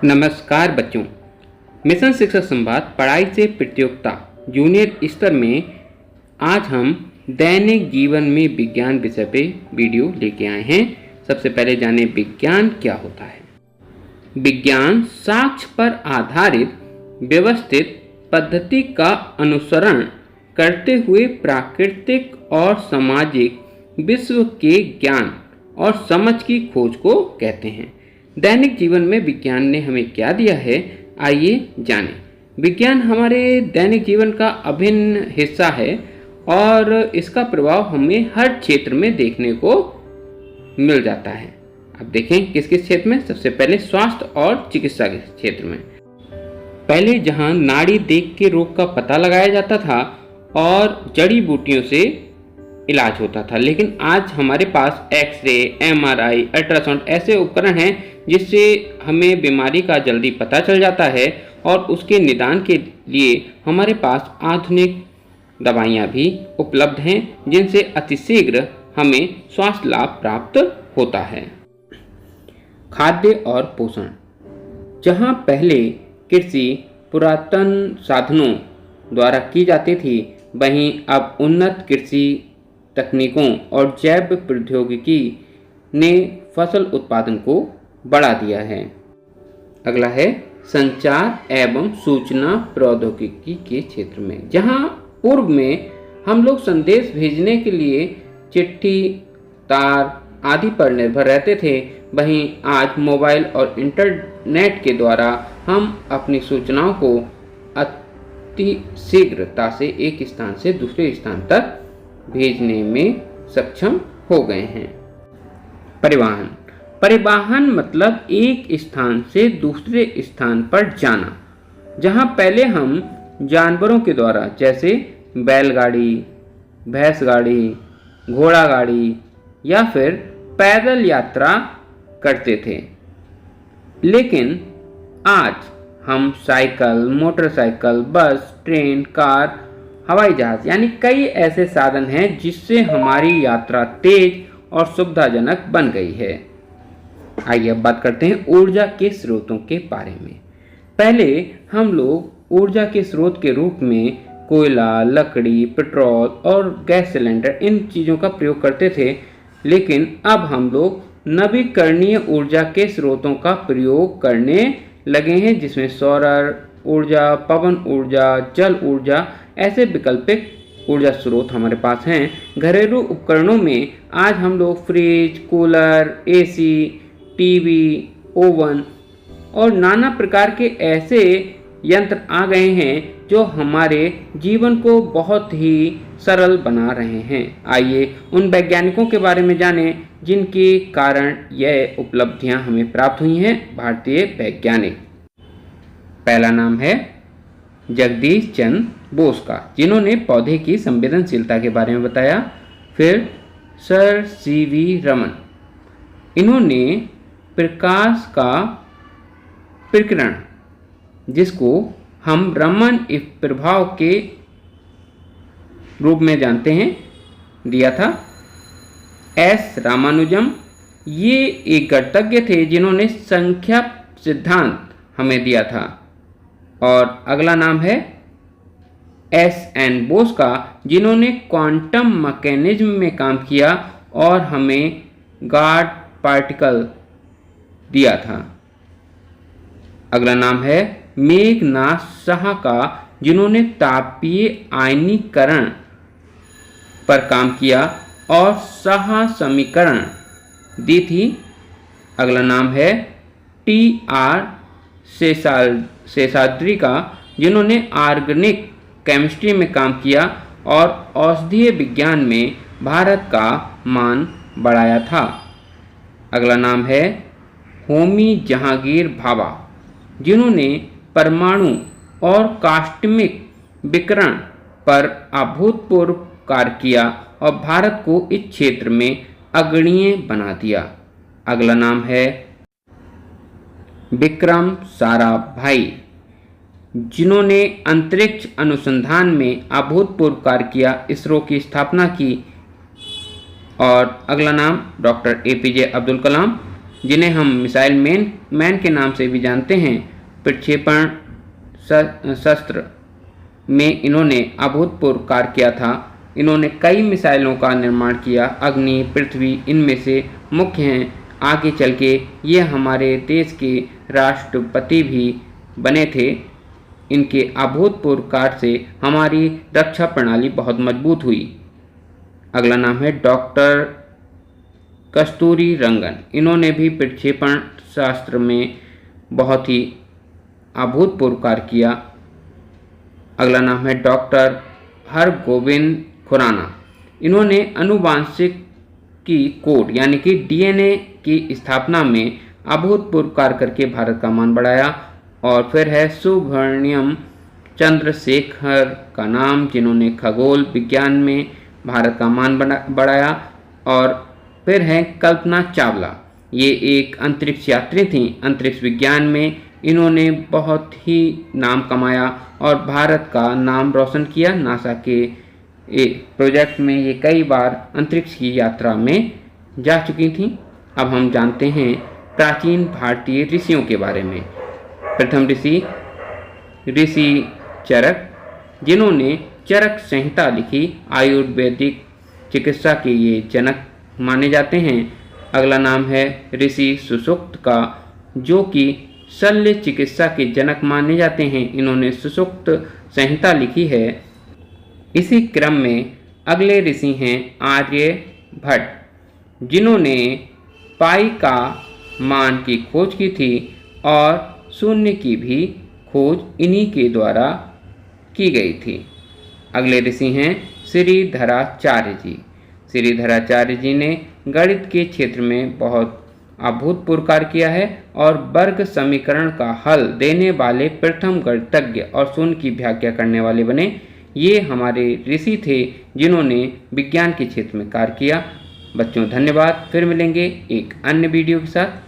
नमस्कार बच्चों, मिशन शिक्षा संवाद पढ़ाई से प्रतियोगिता जूनियर स्तर में आज हम दैनिक जीवन में विज्ञान विषय पे वीडियो लेके आए हैं। सबसे पहले जाने विज्ञान क्या होता है। विज्ञान साक्ष्य पर आधारित व्यवस्थित पद्धति का अनुसरण करते हुए प्राकृतिक और सामाजिक विश्व के ज्ञान और समझ की खोज को कहते हैं। दैनिक जीवन में विज्ञान ने हमें क्या दिया है, आइए जानें। विज्ञान हमारे दैनिक जीवन का अभिन्न हिस्सा है और इसका प्रभाव हमें हर क्षेत्र में देखने को मिल जाता है। अब देखें किस किस क्षेत्र में। सबसे पहले स्वास्थ्य और चिकित्सा के क्षेत्र में। पहले जहां नाड़ी देख के रोग का पता लगाया जाता था और जड़ी बूटियों से इलाज होता था, लेकिन आज हमारे पास एक्सरे, एमआरआई, अल्ट्रासाउंड ऐसे उपकरण हैं जिससे हमें बीमारी का जल्दी पता चल जाता है और उसके निदान के लिए हमारे पास आधुनिक दवाइयाँ भी उपलब्ध हैं जिनसे अतिशीघ्र हमें स्वास्थ्य लाभ प्राप्त होता है। खाद्य और पोषण। जहाँ पहले कृषि पुरातन साधनों द्वारा की जाती थी, वहीं अब उन्नत कृषि तकनीकों और जैव प्रौद्योगिकी ने फसल उत्पादन को बढ़ा दिया है। अगला है संचार एवं सूचना प्रौद्योगिकी के क्षेत्र में। जहां पूर्व में हम लोग संदेश भेजने के लिए चिट्ठी, तार आदि पर निर्भर रहते थे, वहीं आज मोबाइल और इंटरनेट के द्वारा हम अपनी सूचनाओं को अति शीघ्रता से एक स्थान से दूसरे स्थान तक भेजने में सक्षम हो गए हैं। परिवहन। परिवहन मतलब एक स्थान से दूसरे स्थान पर जाना। जहां पहले हम जानवरों के द्वारा जैसे बैलगाड़ी, भैंस गाड़ी, घोड़ा गाड़ी या फिर पैदल यात्रा करते थे, लेकिन आज हम साइकिल, मोटरसाइकिल, बस, ट्रेन, कार, हवाई जहाज यानी कई ऐसे साधन हैं जिससे हमारी यात्रा तेज और सुविधाजनक बन गई है। आइए अब बात करते हैं ऊर्जा के स्रोतों के बारे में। पहले हम लोग ऊर्जा के स्रोत के रूप में कोयला, लकड़ी, पेट्रोल और गैस सिलेंडर इन चीज़ों का प्रयोग करते थे, लेकिन अब हम लोग नवीकरणीय ऊर्जा के स्रोतों का प्रयोग करने लगे हैं, जिसमें सौर ऊर्जा, पवन ऊर्जा, जल ऊर्जा ऐसे वैकल्पिक ऊर्जा स्रोत हमारे पास हैं। घरेलू उपकरणों में आज हम लोग fridge, cooler, AC, TV, oven और नाना प्रकार के ऐसे यंत्र आ गए हैं जो हमारे जीवन को बहुत ही सरल बना रहे हैं। आइए उन वैज्ञानिकों के बारे में जानें जिनके कारण यह उपलब्धियां हमें प्राप्त हुई हैं। भारतीय वैज्ञानिक। पहला नाम है जगदीश चंद्र बोस का, जिन्होंने पौधे की संवेदनशीलता के बारे में बताया। फिर सर सीवी रमन, इन्होंने प्रकाश का प्रकीर्णन, जिसको हम रमन प्रभाव के रूप में जानते हैं, दिया था। एस रामानुजम, ये एक गणितज्ञ थे जिन्होंने संख्या सिद्धांत हमें दिया था। और अगला नाम है एस.एन. बोस का, जिन्होंने क्वांटम मैकेनिज्म में काम किया और हमें गॉड पार्टिकल दिया था। अगला नाम है मेघनाथ साहा का, जिन्होंने तापीय आयनीकरण पर काम किया और साहा समीकरण दी थी। अगला नाम है टी.आर. शेषाद्री का, जिन्होंने ऑर्गेनिक केमिस्ट्री में काम किया और औषधीय विज्ञान में भारत का मान बढ़ाया था। अगला नाम है होमी जहांगीर भाभा, जिन्होंने परमाणु और कास्मिक विकिरण पर अभूतपूर्व कार्य किया और भारत को इस क्षेत्र में अग्रणीय बना दिया। अगला नाम है विक्रम साराभाई, जिन्होंने अंतरिक्ष अनुसंधान में अभूतपूर्व कार्य किया, इसरो की स्थापना की। और अगला नाम डॉक्टर एपीजे अब्दुल कलाम, जिन्हें हम मिसाइल मैन के नाम से भी जानते हैं, प्रक्षेपण शस्त्र में इन्होंने अभूतपूर्व कार्य किया था। इन्होंने कई मिसाइलों का निर्माण किया। अग्नि, पृथ्वी इनमें से मुख्य हैं। आगे चल के ये हमारे देश के राष्ट्रपति भी बने थे। इनके अभूतपूर्व कार्य से हमारी रक्षा प्रणाली बहुत मजबूत हुई। अगला नाम है डॉक्टर कस्तूरी रंगन। इन्होंने भी प्रक्षेपण शास्त्र में बहुत ही अभूतपूर्व कार्य किया। अगला नाम है डॉक्टर हरगोविंद खुराना। इन्होंने आनुवांशिकी कोड यानी कि डीएनए की स्थापना में अभूतपूर्व कार्य करके भारत का मान बढ़ाया। और फिर है सुब्रमण्यम चंद्रशेखर का नाम, जिन्होंने खगोल विज्ञान में भारत का मान बढ़ाया। और फिर है कल्पना चावला। ये एक अंतरिक्ष यात्री थीं। अंतरिक्ष विज्ञान में इन्होंने बहुत ही नाम कमाया और भारत का नाम रोशन किया। नासा के एक प्रोजेक्ट में ये कई बार अंतरिक्ष की यात्रा में जा चुकी थीं। अब हम जानते हैं प्राचीन भारतीय ऋषियों के बारे में। प्रथम ऋषि चरक, जिन्होंने चरक संहिता लिखी। आयुर्वेदिक चिकित्सा के ये जनक माने जाते हैं। अगला नाम है ऋषि सुषुप्त का, जो कि शल्य चिकित्सा के जनक माने जाते हैं। इन्होंने सुषुप्त संहिता लिखी है। इसी क्रम में अगले ऋषि हैं आर्यभट्ट, जिन्होंने पाई का मान की खोज की थी और शून्य की भी खोज इन्हीं के द्वारा की गई थी। अगले ऋषि हैं श्रीधराचार्य जी। श्रीधराचार्य जी ने गणित के क्षेत्र में बहुत अभूतपूर्व कार्य किया है और वर्ग समीकरण का हल देने वाले प्रथम गणितज्ञ और शून्य की व्याख्या करने वाले बने। ये हमारे ऋषि थे जिन्होंने विज्ञान के क्षेत्र में कार्य किया। बच्चों धन्यवाद। फिर मिलेंगे एक अन्य वीडियो के साथ।